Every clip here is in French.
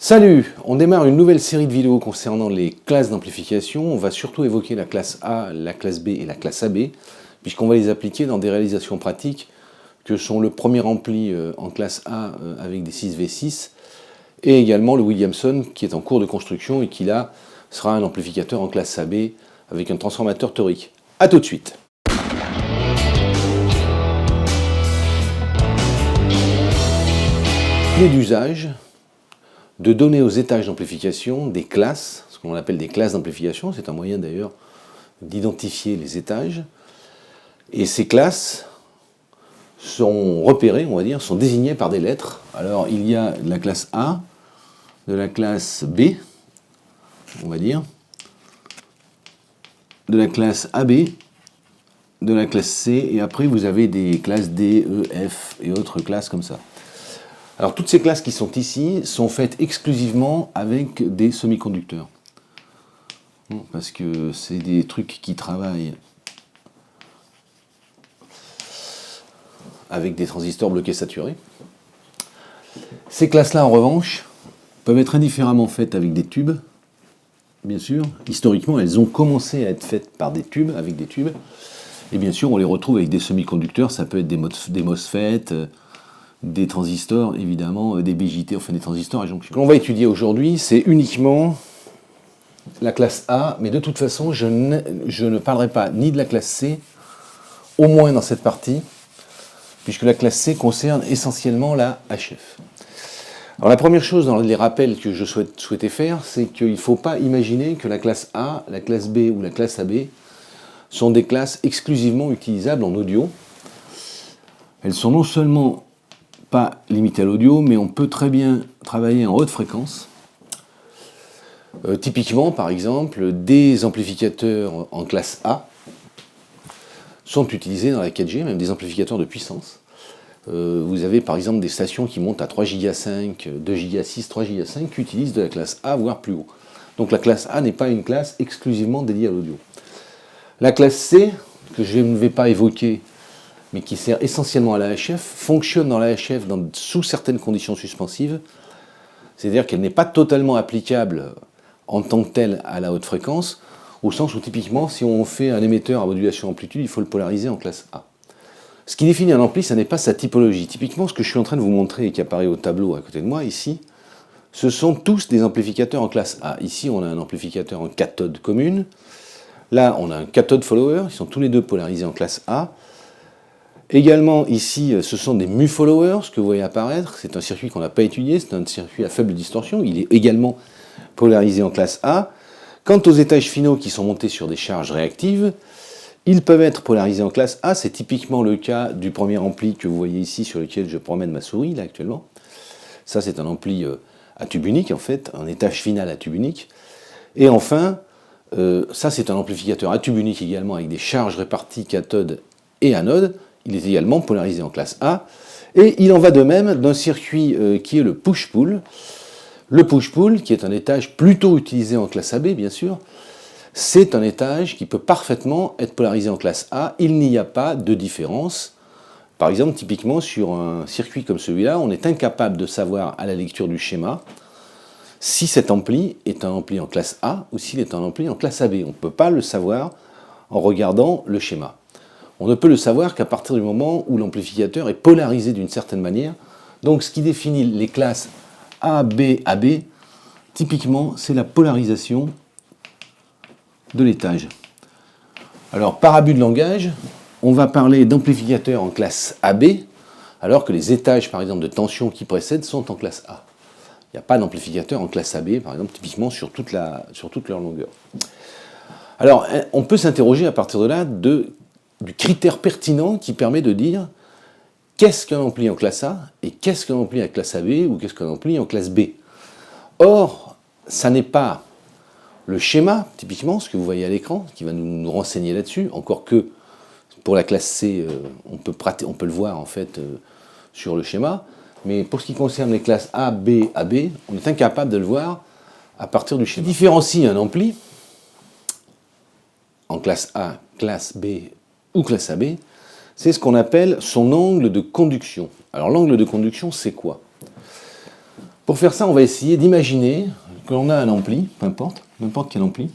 Salut! On démarre une nouvelle série de vidéos concernant les classes d'amplification. On va surtout évoquer la classe A, la classe B et la classe AB, puisqu'on va les appliquer dans des réalisations pratiques que sont le premier ampli en classe A avec des 6V6 et également le Williamson qui est en cours de construction et qui là sera un amplificateur en classe AB avec un transformateur torique. A tout de suite! Clé d'usage, de donner aux étages d'amplification des classes, ce qu'on appelle des classes d'amplification, c'est un moyen d'ailleurs d'identifier les étages, et ces classes sont repérées, on va dire, sont désignées par des lettres. Alors il y a de la classe A, de la classe B, on va dire, de la classe AB, de la classe C, et après vous avez des classes D, E, F et autres classes comme ça. Alors toutes ces classes qui sont ici sont faites exclusivement avec des semi-conducteurs. Parce que c'est des trucs qui travaillent avec des transistors bloqués saturés. Ces classes-là, en revanche, peuvent être indifféremment faites avec des tubes, bien sûr. Historiquement, elles ont commencé à être faites par des tubes, avec des tubes. Et bien sûr, on les retrouve avec des semi-conducteurs, ça peut être des MOSFET, des transistors, évidemment, des BJT, enfin des transistors à jonction. Ce qu'on va étudier aujourd'hui, c'est uniquement la classe A, mais de toute façon, je ne parlerai pas ni de la classe C, au moins dans cette partie, puisque la classe C concerne essentiellement la HF. Alors la première chose dans les rappels que je souhaitais faire, c'est qu'il ne faut pas imaginer que la classe A, la classe B ou la classe AB sont des classes exclusivement utilisables en audio. Elles sont non seulement pas limitées à l'audio, mais on peut très bien travailler en haute fréquence. Typiquement, par exemple, des amplificateurs en classe A sont utilisés dans la 4G, même des amplificateurs de puissance. Vous avez par exemple des stations qui montent à 3 Go 5, 2 Go 6, 3 Go 5 qui utilisent de la classe A, voire plus haut. Donc la classe A n'est pas une classe exclusivement dédiée à l'audio. La classe C, que je ne vais pas évoquer, mais qui sert essentiellement à la HF, fonctionne dans la HF sous certaines conditions suspensives, c'est-à-dire qu'elle n'est pas totalement applicable en tant que telle à la haute fréquence, au sens où typiquement, si on fait un émetteur à modulation amplitude, il faut le polariser en classe A. Ce qui définit un ampli, ça n'est pas sa typologie. Typiquement, ce que je suis en train de vous montrer et qui apparaît au tableau à côté de moi, ici, ce sont tous des amplificateurs en classe A. Ici, on a un amplificateur en cathode commune. Là, on a un cathode follower, ils sont tous les deux polarisés en classe A. Également, ici, ce sont des mu-followers, ce que vous voyez apparaître. C'est un circuit qu'on n'a pas étudié, c'est un circuit à faible distorsion. Il est également polarisé en classe A. Quant aux étages finaux qui sont montés sur des charges réactives, ils peuvent être polarisés en classe A. C'est typiquement le cas du premier ampli que vous voyez ici, sur lequel je promène ma souris, là, actuellement. Ça, c'est un ampli à tube unique, en fait, un étage final à tube unique. Et enfin, ça, c'est un amplificateur à tube unique également, avec des charges réparties cathode et anode. Il est également polarisé en classe A. Et il en va de même d'un circuit qui est le push-pull. Le push-pull, qui est un étage plutôt utilisé en classe AB, bien sûr, c'est un étage qui peut parfaitement être polarisé en classe A. Il n'y a pas de différence. Par exemple, typiquement, sur un circuit comme celui-là, on est incapable de savoir à la lecture du schéma si cet ampli est un ampli en classe A ou s'il est un ampli en classe AB. On ne peut pas le savoir en regardant le schéma. On ne peut le savoir qu'à partir du moment où l'amplificateur est polarisé d'une certaine manière. Donc ce qui définit les classes A, B, AB, typiquement, c'est la polarisation de l'étage. Alors par abus de langage, on va parler d'amplificateurs en classe AB, alors que les étages, par exemple, de tension qui précèdent sont en classe A. Il n'y a pas d'amplificateur en classe AB, par exemple, typiquement sur toute leur longueur. Alors on peut s'interroger à partir de là du critère pertinent qui permet de dire qu'est-ce qu'un ampli en classe A et qu'est-ce qu'un ampli en classe AB ou qu'est-ce qu'un ampli en classe B. Or, ça n'est pas le schéma, typiquement, ce que vous voyez à l'écran, qui va nous renseigner là-dessus, encore que pour la classe C, on peut le voir en fait sur le schéma, mais pour ce qui concerne les classes A, B, AB, on est incapable de le voir à partir du schéma. Ce qui différencie un ampli en classe A, classe B ou classe AB, c'est ce qu'on appelle son angle de conduction. Alors l'angle de conduction, c'est quoi? Pour faire ça, on va essayer d'imaginer que l'on a un ampli, peu importe, n'importe quel ampli,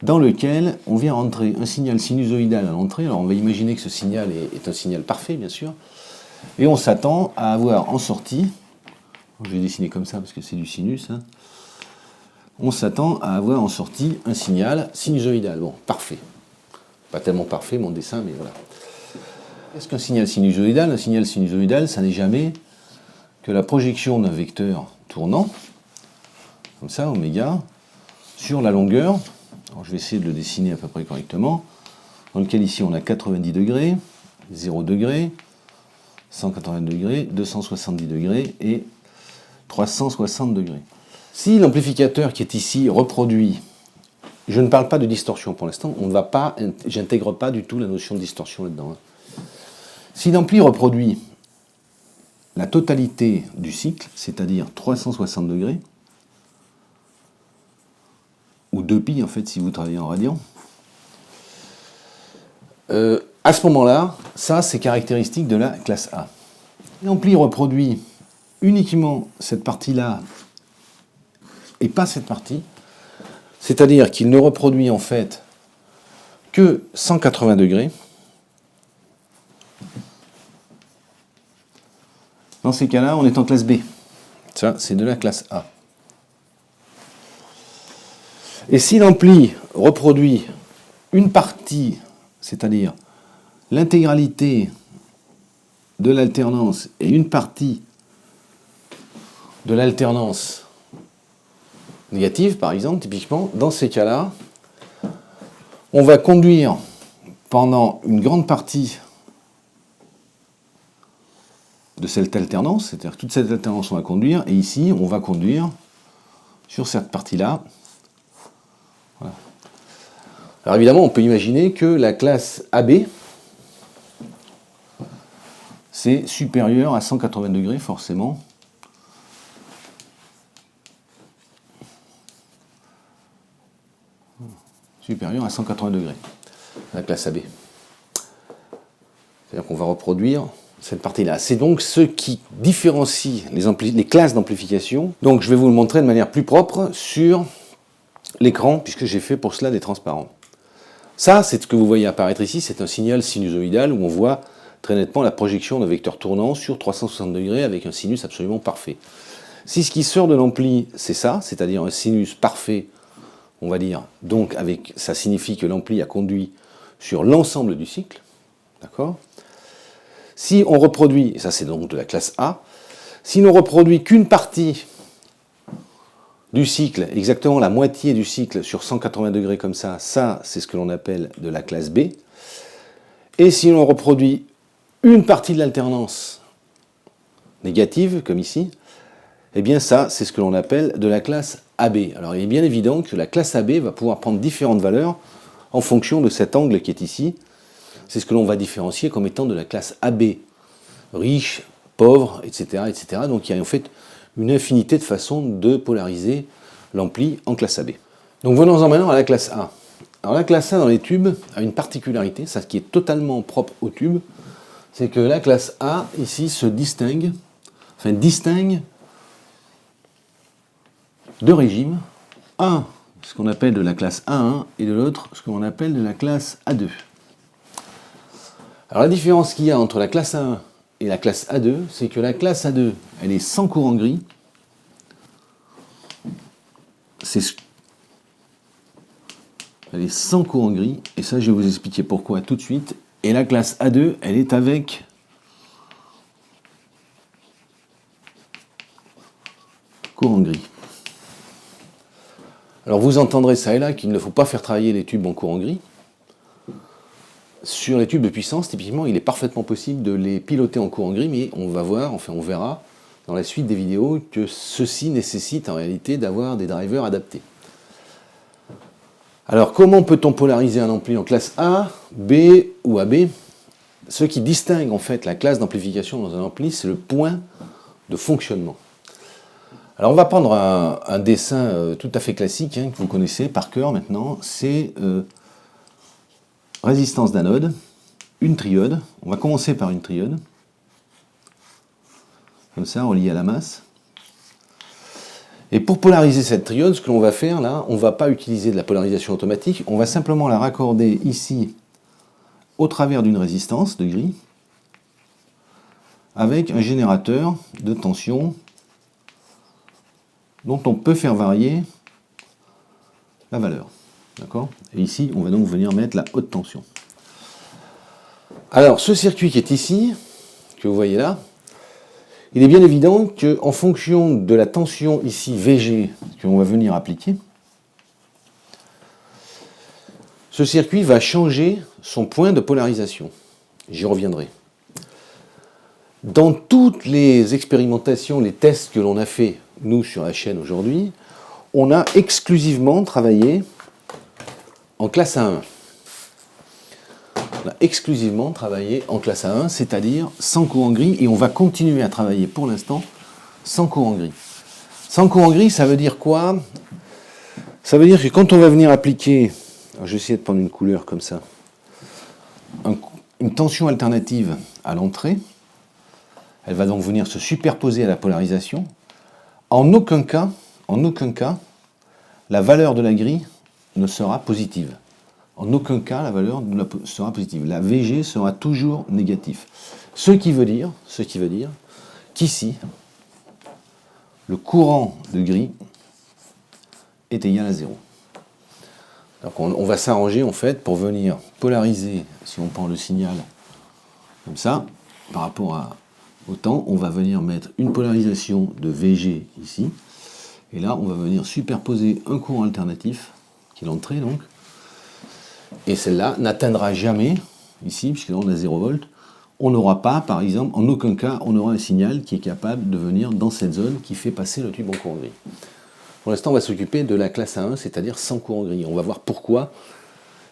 dans lequel on vient rentrer un signal sinusoïdal à l'entrée. Alors on va imaginer que ce signal est un signal parfait, bien sûr, et on s'attend à avoir en sortie, je vais dessiner comme ça parce que c'est du sinus, hein, on s'attend à avoir en sortie un signal sinusoïdal. Bon, parfait. Pas tellement parfait mon dessin, mais voilà. Qu'est-ce qu'un signal sinusoïdal? Un signal sinusoïdal, ça n'est jamais que la projection d'un vecteur tournant, comme ça, oméga, sur la longueur. Alors je vais essayer de le dessiner à peu près correctement. Dans lequel ici on a 90 degrés, 0 degrés, 180 degrés, 270 degrés et 360 degrés. Si l'amplificateur qui est ici reproduit, je ne parle pas de distorsion pour l'instant, j'intègre pas du tout la notion de distorsion là-dedans. Hein. Si l'ampli reproduit la totalité du cycle, c'est-à-dire 360 degrés, ou 2π en fait si vous travaillez en radian, à ce moment-là, ça c'est caractéristique de la classe A. L'ampli reproduit uniquement cette partie-là et pas cette partie, c'est-à-dire qu'il ne reproduit en fait que 180 degrés. Dans ces cas-là, on est en classe B. Ça, c'est de la classe A. Et si l'ampli reproduit une partie, c'est-à-dire l'intégralité de l'alternance et une partie de l'alternance négative, par exemple, typiquement, dans ces cas-là, on va conduire pendant une grande partie de cette alternance, c'est-à-dire que toute cette alternance on va conduire, et ici on va conduire sur cette partie-là. Voilà. Alors évidemment, on peut imaginer que la classe AB, c'est supérieur à 180 degrés forcément. Supérieur à 180 degrés, la classe AB. C'est-à-dire qu'on va reproduire cette partie-là. C'est donc ce qui différencie les classes d'amplification. Donc je vais vous le montrer de manière plus propre sur l'écran, puisque j'ai fait pour cela des transparents. Ça, c'est ce que vous voyez apparaître ici, c'est un signal sinusoïdal où on voit très nettement la projection d'un vecteur tournant sur 360 degrés avec un sinus absolument parfait. Si ce qui sort de l'ampli, c'est ça, c'est-à-dire un sinus parfait, on va dire, donc ça signifie que l'ampli a conduit sur l'ensemble du cycle, d'accord? Si on reproduit, et ça c'est donc de la classe A, si l'on reproduit qu'une partie du cycle, exactement la moitié du cycle sur 180 degrés comme ça c'est ce que l'on appelle de la classe B. Et si l'on reproduit une partie de l'alternance négative, comme ici, eh bien ça, c'est ce que l'on appelle de la classe AB. Alors il est bien évident que la classe AB va pouvoir prendre différentes valeurs en fonction de cet angle qui est ici. C'est ce que l'on va différencier comme étant de la classe AB, riche, pauvre, etc., etc. Donc il y a en fait une infinité de façons de polariser l'ampli en classe AB. Donc venons-en maintenant à la classe A. Alors la classe A dans les tubes a une particularité, ça qui est totalement propre aux tubes, c'est que la classe A ici se distingue, deux régimes, un ce qu'on appelle de la classe A1 et de l'autre ce qu'on appelle de la classe A2. Alors la différence qu'il y a entre la classe A1 et la classe A2, c'est que la classe A2, elle est sans courant gris. Elle est sans courant gris, et ça je vais vous expliquer pourquoi tout de suite. Et la classe A2, elle est avec courant gris. Alors vous entendrez ça et là qu'il ne faut pas faire travailler les tubes en courant gris. Sur les tubes de puissance, typiquement, il est parfaitement possible de les piloter en courant gris, mais on va voir, enfin on verra dans la suite des vidéos que ceci nécessite en réalité d'avoir des drivers adaptés. Alors comment peut-on polariser un ampli en classe A, B ou AB? Ce qui distingue en fait la classe d'amplification dans un ampli, c'est le point de fonctionnement. Alors on va prendre un dessin tout à fait classique, hein, que vous connaissez par cœur maintenant, c'est résistance d'anode, une triode, on va commencer par une triode, comme ça reliée à la masse. Et pour polariser cette triode, ce que l'on va faire là, on ne va pas utiliser de la polarisation automatique, on va simplement la raccorder ici au travers d'une résistance de gris avec un générateur de tension dont on peut faire varier la valeur. D'accord ? Et ici, on va donc venir mettre la haute tension. Alors, ce circuit qui est ici, que vous voyez là, il est bien évident qu'en fonction de la tension ici VG que l'on va venir appliquer, ce circuit va changer son point de polarisation. J'y reviendrai. Dans toutes les expérimentations, les tests que l'on a fait, nous, sur la chaîne aujourd'hui, on a exclusivement travaillé en classe A1. On a exclusivement travaillé en classe A1, c'est-à-dire sans courant gris, et on va continuer à travailler pour l'instant sans courant gris. Sans courant gris, ça veut dire quoi? Ça veut dire que quand on va venir appliquer, alors je vais essayer de prendre une couleur comme ça, une tension alternative à l'entrée, elle va donc venir se superposer à la polarisation. En aucun cas, la valeur de la grille ne sera positive. En aucun cas, la valeur sera positive. La VG sera toujours négatif. Ce qui veut dire qu'ici, le courant de gris est égal à 0. Donc on va s'arranger en fait pour venir polariser, si on prend le signal comme ça, par rapport au temps, on va venir mettre une polarisation de VG ici, et là on va venir superposer un courant alternatif, qui est l'entrée donc, et celle-là n'atteindra jamais, ici, puisque là on a 0 volts, on n'aura pas, par exemple, en aucun cas, on aura un signal qui est capable de venir dans cette zone qui fait passer le tube en courant gris. Pour l'instant, on va s'occuper de la classe A1, c'est-à-dire sans courant gris. On va voir pourquoi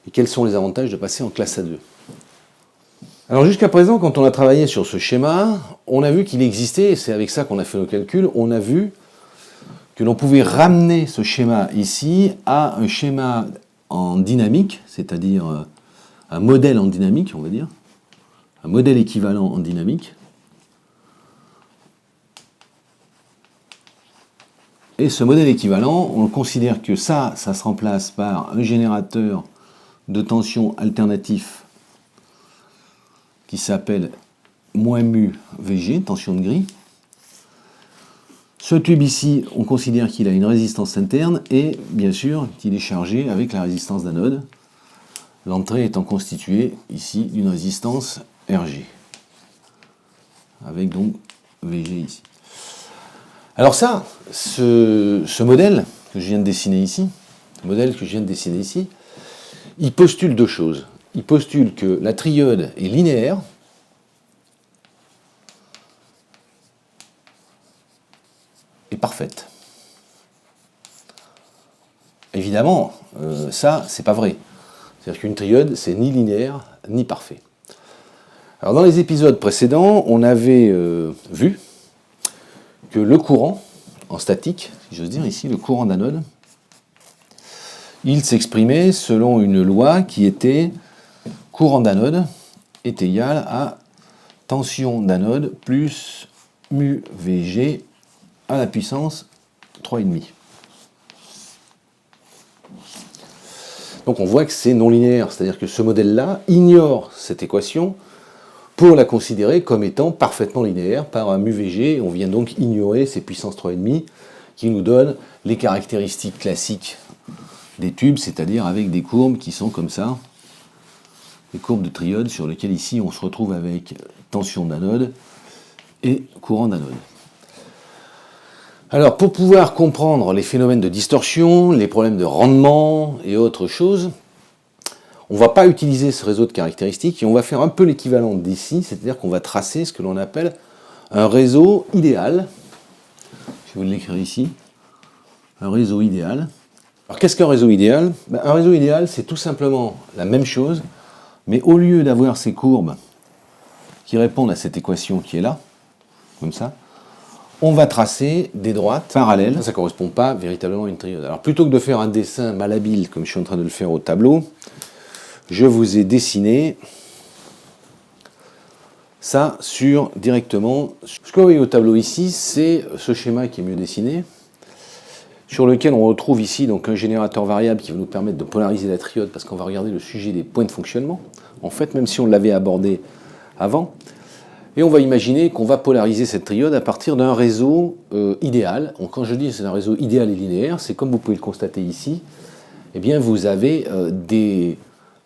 et quels sont les avantages de passer en classe A2. Alors jusqu'à présent, quand on a travaillé sur ce schéma, on a vu qu'il existait, et c'est avec ça qu'on a fait nos calculs, on a vu que l'on pouvait ramener ce schéma ici à un schéma en dynamique, c'est-à-dire un modèle en dynamique, on va dire, un modèle équivalent en dynamique. Et ce modèle équivalent, on considère que ça se remplace par un générateur de tension alternatif qui s'appelle -mu VG, tension de gris. Ce tube ici, on considère qu'il a une résistance interne et bien sûr qu'il est chargé avec la résistance d'anode. L'entrée étant constituée ici d'une résistance RG, avec donc VG ici. Alors ça, ce modèle que je viens de dessiner ici, il postule deux choses. Il postule que la triode est linéaire, et parfaite. Évidemment, ça, c'est pas vrai. C'est-à-dire qu'une triode, c'est ni linéaire, ni parfait. Alors dans les épisodes précédents, on avait vu que le courant, en statique, si j'ose dire ici, le courant d'anode, il s'exprimait selon une loi qui était courant d'anode est égal à tension d'anode plus mu Vg à la puissance 3,5. Donc on voit que c'est non linéaire, c'est-à-dire que ce modèle-là ignore cette équation pour la considérer comme étant parfaitement linéaire par un mu Vg. On vient donc ignorer ces puissances 3,5 qui nous donnent les caractéristiques classiques des tubes, c'est-à-dire avec des courbes qui sont comme ça, des courbes de triode sur lesquelles ici on se retrouve avec tension d'anode et courant d'anode. Alors pour pouvoir comprendre les phénomènes de distorsion, les problèmes de rendement et autres choses, on ne va pas utiliser ce réseau de caractéristiques et on va faire un peu l'équivalent d'ici, c'est-à-dire qu'on va tracer ce que l'on appelle un réseau idéal. Je vais vous l'écrire ici. Un réseau idéal. Alors qu'est-ce qu'un réseau idéal? Un réseau idéal, c'est tout simplement la même chose, mais au lieu d'avoir ces courbes qui répondent à cette équation qui est là, comme ça, on va tracer des droites parallèles. Ça ne correspond pas véritablement à une triode. Alors plutôt que de faire un dessin malhabile comme je suis en train de le faire au tableau, je vous ai dessiné ça directement. Ce que vous voyez au tableau ici, c'est ce schéma qui est mieux dessiné. sur lequel on retrouve ici donc un générateur variable qui va nous permettre de polariser la triode, parce qu'on va regarder le sujet des points de fonctionnement, en fait, même si on l'avait abordé avant. Et on va imaginer qu'on va polariser cette triode à partir d'un réseau idéal. Donc, quand je dis c'est un réseau idéal et linéaire, c'est comme vous pouvez le constater ici, eh bien vous avez des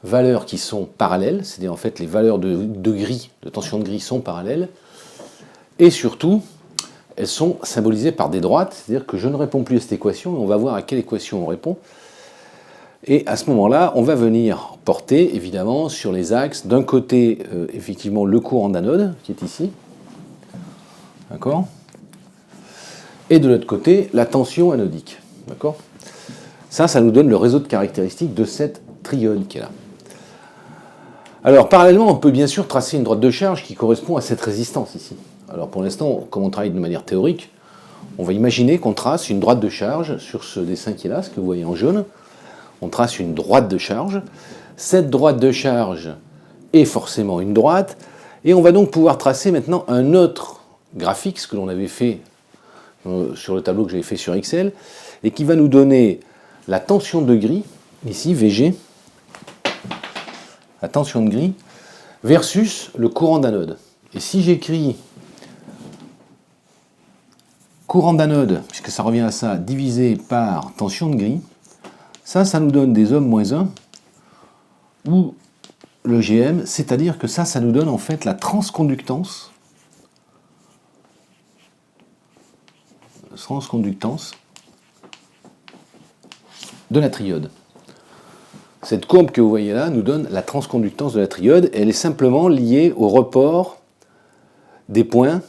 valeurs qui sont parallèles, c'est-à-dire en fait les valeurs de gris, de tension de gris sont parallèles, et surtout, elles sont symbolisées par des droites, c'est-à-dire que je ne réponds plus à cette équation, et on va voir à quelle équation on répond. Et à ce moment-là, on va venir porter, évidemment, sur les axes, d'un côté, effectivement, le courant d'anode, qui est ici, d'accord, et de l'autre côté, la tension anodique, d'accord. Ça nous donne le réseau de caractéristiques de cette triode qui est là. Alors, parallèlement, on peut bien sûr tracer une droite de charge qui correspond à cette résistance ici. Alors, pour l'instant, comme on travaille de manière théorique, on va imaginer qu'on trace une droite de charge sur ce dessin qui est là, ce que vous voyez en jaune. On trace une droite de charge. Cette droite de charge est forcément une droite. Et on va donc pouvoir tracer maintenant un autre graphique, ce que l'on avait fait sur le tableau que j'avais fait sur Excel, et qui va nous donner la tension de gris, ici, VG, la tension de gris, versus le courant d'anode. Et si j'écris courant d'anode, puisque ça revient à ça, divisé par tension de gris, ça nous donne des ohms moins 1, ou le GM, c'est-à-dire que ça nous donne en fait la transconductance de la triode. Cette courbe que vous voyez là nous donne la transconductance de la triode. Elle est simplement liée au report des points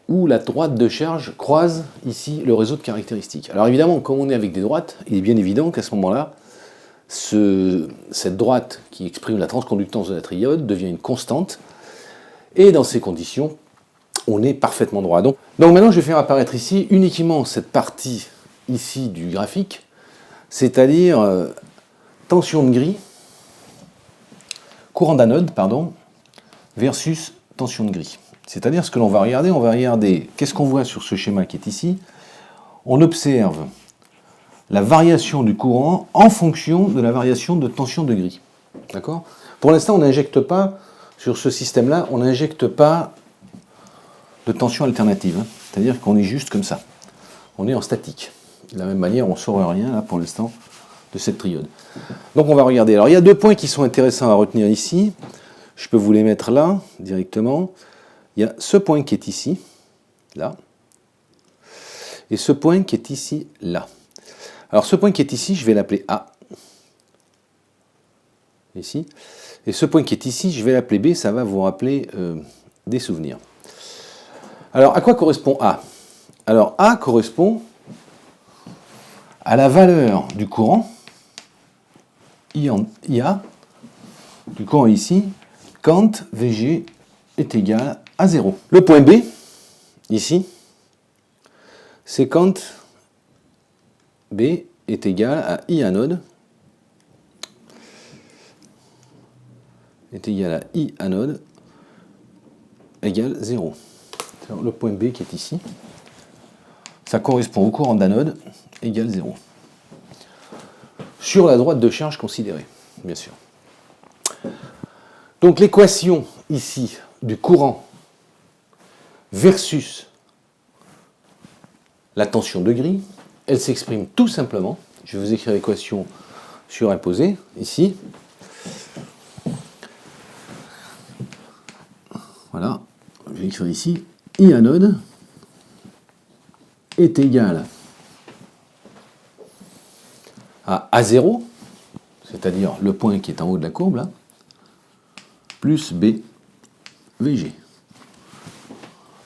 où la droite de charge croise ici le réseau de caractéristiques. Alors évidemment, comme on est avec des droites, il est bien évident qu'à ce moment-là, cette droite qui exprime la transconductance de la triode devient une constante. Et dans ces conditions, on est parfaitement droit. Donc maintenant, je vais faire apparaître ici uniquement cette partie ici du graphique, c'est-à-dire tension de gris, courant d'anode, pardon, versus tension de gris. C'est-à-dire ce que l'on va regarder, qu'est-ce qu'on voit sur ce schéma qui est ici. On observe la variation du courant en fonction de la variation de tension de gris. D'accord ? Pour l'instant, on n'injecte pas, sur ce système-là, on n'injecte pas de tension alternative. Hein. C'est-à-dire qu'on est juste comme ça. On est en statique. De la même manière, on ne sort rien, là, pour l'instant, de cette triode. Donc, on va regarder. Alors, il y a deux points qui sont intéressants à retenir ici. Je peux vous les mettre là, directement. Il y a ce point qui est ici, là, et ce point qui est ici, là. Alors, ce point qui est ici, je vais l'appeler A, ici. Et ce point qui est ici, je vais l'appeler B, ça va vous rappeler des souvenirs. Alors, à quoi correspond A? Alors, A correspond à la valeur du courant, IA, du courant ici, quand VG est égal à 0. Le point B, ici, c'est quand B est égal à I anode, égale 0. Le point B qui est ici, ça correspond au courant d'anode égale 0. Sur la droite de charge considérée, bien sûr. Donc l'équation ici du courant versus la tension de gris, elle s'exprime tout simplement, je vais vous écrire l'équation surimposée, ici. Voilà, je vais écrire ici, I anode est égal à A0, c'est-à-dire le point qui est en haut de la courbe, là, plus B, VG.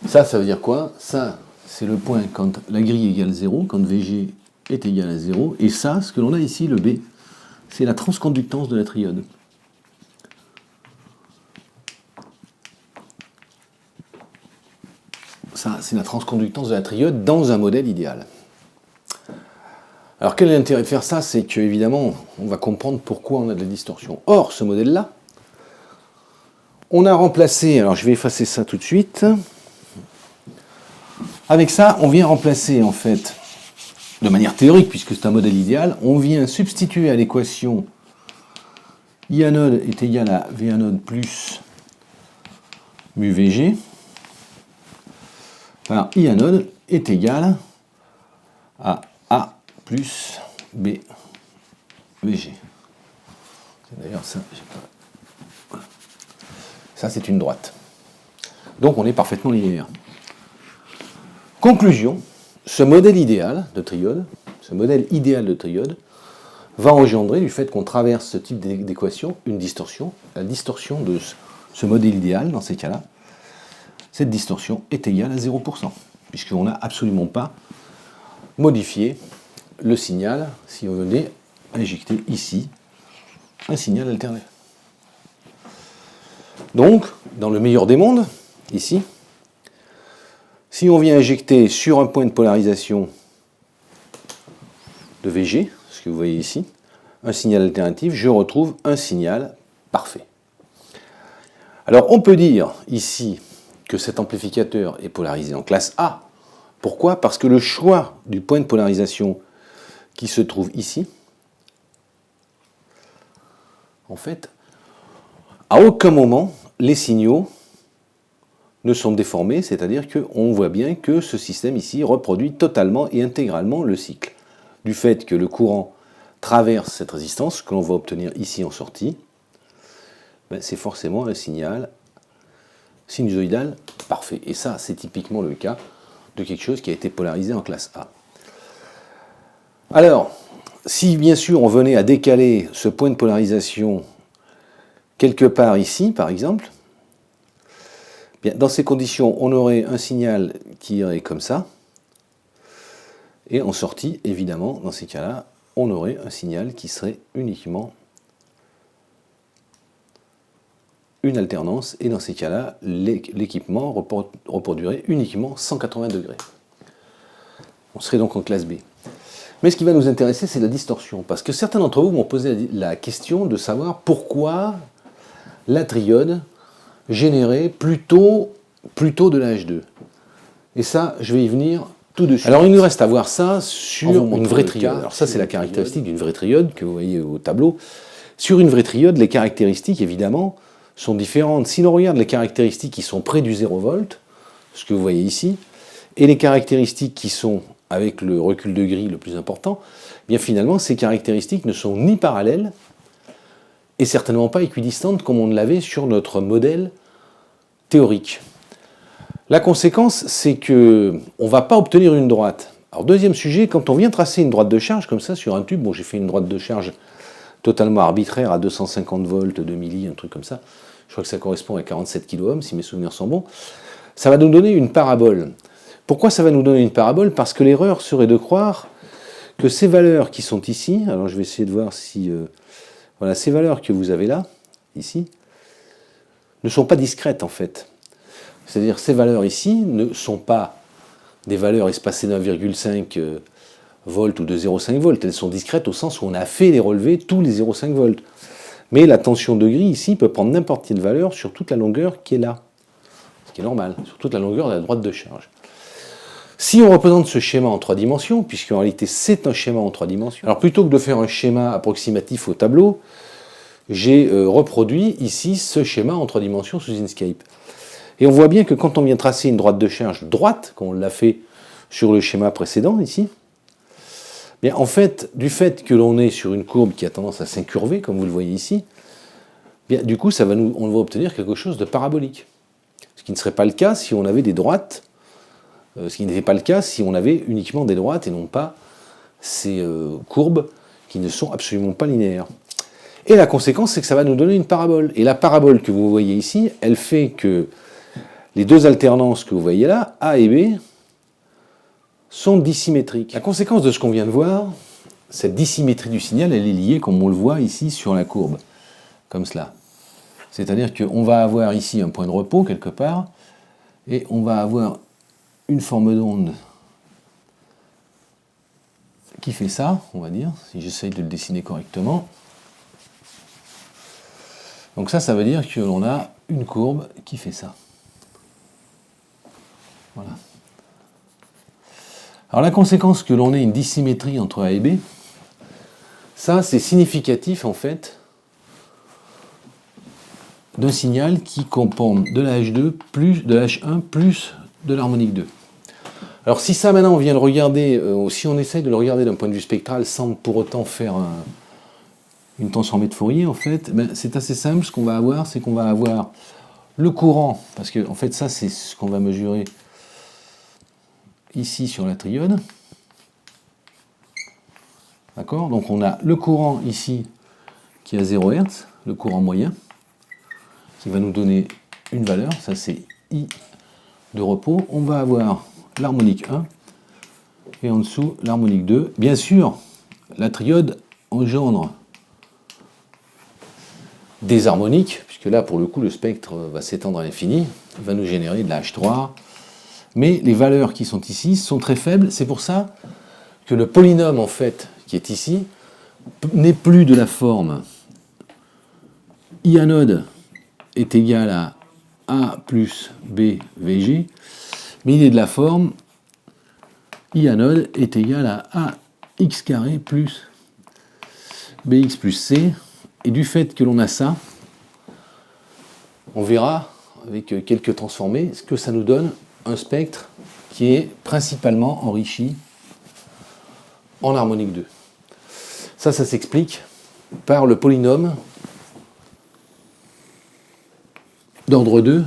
Ça veut dire quoi? Ça, c'est le point quand la grille égale 0, quand VG est égal à 0. Et ça, ce que l'on a ici, le B, c'est la transconductance de la triode. Ça, c'est la transconductance de la triode dans un modèle idéal. Alors, quel est l'intérêt de faire ça? C'est qu'évidemment, on va comprendre pourquoi on a de la distorsion. Or, ce modèle-là, on a remplacé, alors je vais effacer ça tout de suite, Avec ça, on vient remplacer, en fait, de manière théorique, puisque c'est un modèle idéal, on vient substituer à l'équation I anode est égal à V anode plus mu Vg, par I anode est égal à A plus B Vg. D'ailleurs, ça, voilà. Ça c'est une droite. Donc on est parfaitement linéaire. Conclusion, ce modèle idéal de triode, va engendrer, du fait qu'on traverse ce type d'équation, une distorsion. La distorsion de ce modèle idéal, dans ces cas-là, cette distorsion est égale à 0%, puisqu'on n'a absolument pas modifié le signal si on venait injecter ici un signal alterné. Donc, dans le meilleur des mondes, ici, si on vient injecter sur un point de polarisation de Vg, ce que vous voyez ici, un signal alternatif, je retrouve un signal parfait. Alors on peut dire ici que cet amplificateur est polarisé en classe A. Pourquoi? Parce que le choix du point de polarisation qui se trouve ici, en fait, à aucun moment les signaux ne sont déformés, c'est-à-dire qu'on voit bien que ce système ici reproduit totalement et intégralement le cycle. Du fait que le courant traverse cette résistance, que l'on va obtenir ici en sortie, ben c'est forcément un signal sinusoïdal parfait. Et ça, c'est typiquement le cas de quelque chose qui a été polarisé en classe A. Alors, si bien sûr on venait à décaler ce point de polarisation quelque part ici, par exemple, bien, dans ces conditions, on aurait un signal qui irait comme ça, et en sortie, évidemment, dans ces cas-là, on aurait un signal qui serait uniquement une alternance, et dans ces cas-là, l'équipement reproduirait uniquement 180 degrés. On serait donc en classe B. Mais ce qui va nous intéresser, c'est la distorsion, parce que certains d'entre vous m'ont posé la question de savoir pourquoi la triode générait plutôt de la H2. Et ça, je vais y venir tout de suite. Alors il nous reste à voir ça sur une vraie triode. Alors ça, c'est la caractéristique d'une vraie triode que vous voyez au tableau. Sur une vraie triode, les caractéristiques, évidemment, sont différentes. Si l'on regarde les caractéristiques qui sont près du 0 volt, ce que vous voyez ici, et les caractéristiques qui sont avec le recul de grille le plus important, eh bien finalement, ces caractéristiques ne sont ni parallèles et certainement pas équidistantes comme on l'avait sur notre modèle théorique. La conséquence, c'est qu'on ne va pas obtenir une droite. Alors deuxième sujet, quand on vient tracer une droite de charge comme ça sur un tube, bon j'ai fait une droite de charge totalement arbitraire à 250 volts, 2 milli, un truc comme ça, je crois que ça correspond à 47 kΩ si mes souvenirs sont bons, ça va nous donner une parabole. Pourquoi ça va nous donner une parabole? Parce que l'erreur serait de croire que ces valeurs qui sont ici, alors je vais essayer de voir si... voilà, ces valeurs que vous avez là, ici, ne sont pas discrètes en fait. C'est-à-dire ces valeurs ici ne sont pas des valeurs espacées d'1,5 volts ou de 0,5 volts. Elles sont discrètes au sens où on a fait les relevés tous les 0,5 volts. Mais la tension de grille ici peut prendre n'importe quelle valeur sur toute la longueur qui est là. Ce qui est normal, sur toute la longueur de la droite de charge. Si on représente ce schéma en 3 dimensions, puisqu'en réalité c'est un schéma en 3 dimensions, alors plutôt que de faire un schéma approximatif au tableau, j'ai reproduit ici ce schéma en 3 dimensions sous Inkscape. Et on voit bien que quand on vient tracer une droite de charge droite, comme on l'a fait sur le schéma précédent ici, bien en fait, du fait que l'on est sur une courbe qui a tendance à s'incurver, comme vous le voyez ici, bien du coup on va obtenir quelque chose de parabolique. Ce qui ne serait pas le cas si on avait des droites, ce qui n'était pas le cas si on avait uniquement des droites et non pas ces courbes qui ne sont absolument pas linéaires. Et la conséquence, c'est que ça va nous donner une parabole. Et la parabole que vous voyez ici, elle fait que les deux alternances que vous voyez là, A et B, sont dissymétriques. La conséquence de ce qu'on vient de voir, cette dissymétrie du signal, elle est liée, comme on le voit ici, sur la courbe, comme cela. C'est-à-dire qu'on va avoir ici un point de repos, quelque part, et on va avoir une forme d'onde qui fait ça, on va dire, si j'essaye de le dessiner correctement. Donc ça veut dire que l'on a une courbe qui fait ça. Voilà. Alors la conséquence que l'on ait une dissymétrie entre A et B, ça c'est significatif en fait d'un signal qui comprend de la H2 plus de la H1 plus de l'harmonique 2. Alors si ça maintenant on vient le regarder, si on essaye de le regarder d'un point de vue spectral sans pour autant faire une transformée de Fourier en fait, ben, c'est assez simple. Ce qu'on va avoir, c'est qu'on va avoir le courant, parce que en fait ça c'est ce qu'on va mesurer ici sur la triode. D'accord? Donc on a le courant ici qui est à 0 Hz, le courant moyen, qui va nous donner une valeur, ça c'est I de repos. On va avoir l'harmonique 1 et en dessous l'harmonique 2. Bien sûr, la triode engendre des harmoniques, puisque là pour le coup le spectre va s'étendre à l'infini, il va nous générer de la H3, mais les valeurs qui sont ici sont très faibles. C'est pour ça que le polynôme en fait qui est ici n'est plus de la forme I anode est égal à A plus B VG, mais il est de la forme I anode est égal à AX carré plus BX plus C. Et du fait que l'on a ça, on verra avec quelques transformés ce que ça nous donne un spectre qui est principalement enrichi en harmonique 2. Ça s'explique par le polynôme d'ordre 2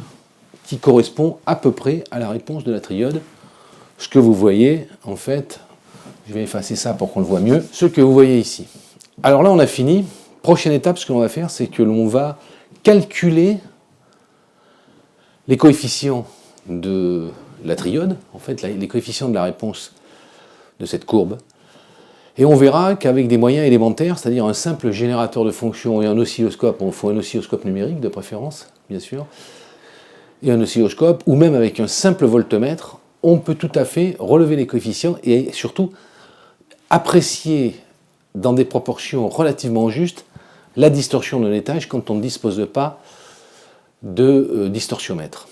qui correspond à peu près à la réponse de la triode. Ce que vous voyez, en fait, je vais effacer ça pour qu'on le voit mieux, ce que vous voyez ici. Alors là, on a fini. Prochaine étape, ce que l'on va faire, c'est que l'on va calculer les coefficients de la triode, en fait, les coefficients de la réponse de cette courbe. Et on verra qu'avec des moyens élémentaires, c'est-à-dire un simple générateur de fonctions et un oscilloscope, on faut un oscilloscope numérique de préférence, bien sûr, et un oscilloscope, ou même avec un simple voltmètre, on peut tout à fait relever les coefficients et surtout apprécier dans des proportions relativement justes la distorsion d'un étage quand on ne dispose pas de distorsiomètre.